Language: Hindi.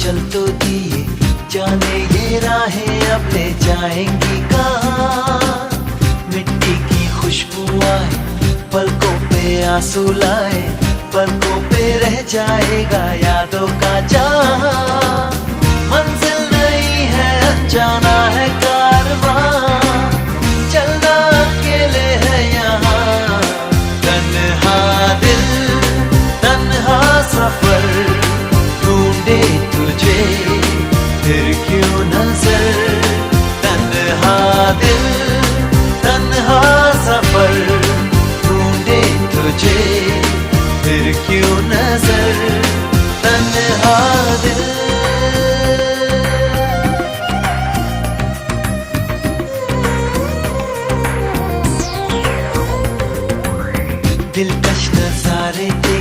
चल तो दिए, जाने ये राहें अब ले जाएंगी कहाँ। मिट्टी की खुशबू आए, पलकों पे आंसू लाए, पलकों पे रह जाएगा यादों का जहां। मंजिल नहीं है, जाना है कारवां, चलना अकेले है यहाँ। तन्हा दिल, तन्हा सफर, ढूंढे तुझे फिर क्यों नजर। तन्हा दिल, तन्हा सफर, ढूंढे तुझे फिर क्यों नजर। तन्हा दिल।